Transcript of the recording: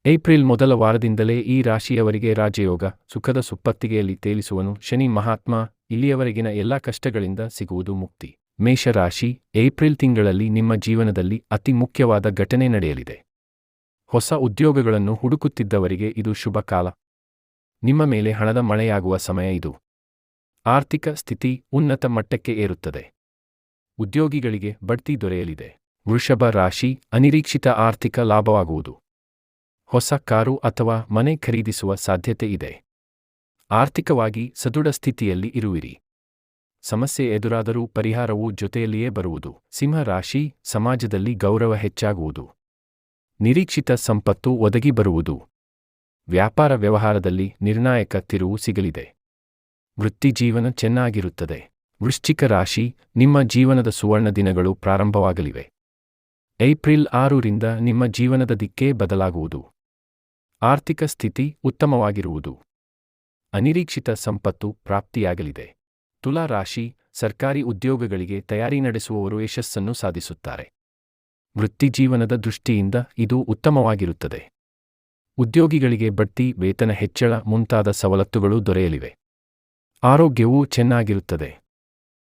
April ಮೊದಲ ವಾರದಿಂದಲೇ ಈ ರಾಶಿಯವರಿಗೆ ರಾಜಯೋಗ, ಸುಖದ ಸುಪ್ಪತ್ತಿಗೆಯಲ್ಲಿ ತೇಲಿಸುವನು ಶನಿ ಮಹಾತ್ಮ. ಇಲ್ಲಿಯವರೆಗಿನ ಎಲ್ಲಾ ಕಷ್ಟಗಳಿಂದ ಸಿಗುವುದು ಮುಕ್ತಿ. ಮೇಷರಾಶಿ, ಏಪ್ರಿಲ್ ತಿಂಗಳಲ್ಲಿ ನಿಮ್ಮ ಜೀವನದಲ್ಲಿ ಅತಿ ಮುಖ್ಯವಾದ ಘಟನೆ ನಡೆಯಲಿದೆ. ಹೊಸ ಉದ್ಯೋಗಗಳನ್ನು ಹುಡುಕುತ್ತಿದ್ದವರಿಗೆ ಇದು ಶುಭ ಕಾಲ. ನಿಮ್ಮ ಮೇಲೆ ಹಣದ ಮಳೆಯಾಗುವ ಸಮಯ ಇದು. ಆರ್ಥಿಕ ಸ್ಥಿತಿ ಉನ್ನತ ಮಟ್ಟಕ್ಕೆ ಏರುತ್ತದೆ. ಉದ್ಯೋಗಿಗಳಿಗೆ ಬಡ್ತಿ ದೊರೆಯಲಿದೆ. ವೃಷಭ ರಾಶಿ, ಅನಿರೀಕ್ಷಿತ ಆರ್ಥಿಕ ಲಾಭವಾಗುವುದು. ಹೊಸ ಕಾರು ಅಥವಾ ಮನೆ ಖರೀದಿಸುವ ಸಾಧ್ಯತೆ ಇದೆ. ಆರ್ಥಿಕವಾಗಿ ಸದೃಢ ಸ್ಥಿತಿಯಲ್ಲಿ ಇರುವಿರಿ. ಸಮಸ್ಯೆ ಎದುರಾದರೂ ಪರಿಹಾರವೂ ಜೊತೆಯಲ್ಲಿಯೇ ಬರುವುದು. ಸಿಂಹ ರಾಶಿ, ಸಮಾಜದಲ್ಲಿ ಗೌರವ ಹೆಚ್ಚಾಗುವುದು. ನಿರೀಕ್ಷಿತ ಸಂಪತ್ತು ಒದಗಿ ಬರುವುದು. ವ್ಯಾಪಾರ ವ್ಯವಹಾರದಲ್ಲಿ ನಿರ್ಣಾಯಕ ತಿರುವು ಸಿಗಲಿದೆ. ವೃತ್ತಿಜೀವನ ಚೆನ್ನಾಗಿರುತ್ತದೆ. ವೃಶ್ಚಿಕ ರಾಶಿ, ನಿಮ್ಮ ಜೀವನದ ಸುವರ್ಣ ದಿನಗಳು ಪ್ರಾರಂಭವಾಗಲಿವೆ. ಏಪ್ರಿಲ್ 6ರಿಂದ ನಿಮ್ಮ ಜೀವನದ ದಿಕ್ಕೇ ಬದಲಾಗುವುದು. ಆರ್ಥಿಕ ಸ್ಥಿತಿ ಉತ್ತಮವಾಗಿರುವುದು. ಅನಿರೀಕ್ಷಿತ ಸಂಪತ್ತು ಪ್ರಾಪ್ತಿಯಾಗಲಿದೆ. ತುಲಾ ರಾಶಿ, ಸರ್ಕಾರಿ ಉದ್ಯೋಗಗಳಿಗೆ ತಯಾರಿ ನಡೆಸುವವರು ಯಶಸ್ಸನ್ನು ಸಾಧಿಸುತ್ತಾರೆ. ವೃತ್ತಿಜೀವನದ ದೃಷ್ಟಿಯಿಂದ ಇದು ಉತ್ತಮವಾಗಿರುತ್ತದೆ. ಉದ್ಯೋಗಿಗಳಿಗೆ ಬಡ್ತಿ, ವೇತನ ಹೆಚ್ಚಳ ಮುಂತಾದ ಸವಲತ್ತುಗಳು ದೊರೆಯಲಿವೆ. ಆರೋಗ್ಯವೂ ಚೆನ್ನಾಗಿರುತ್ತದೆ.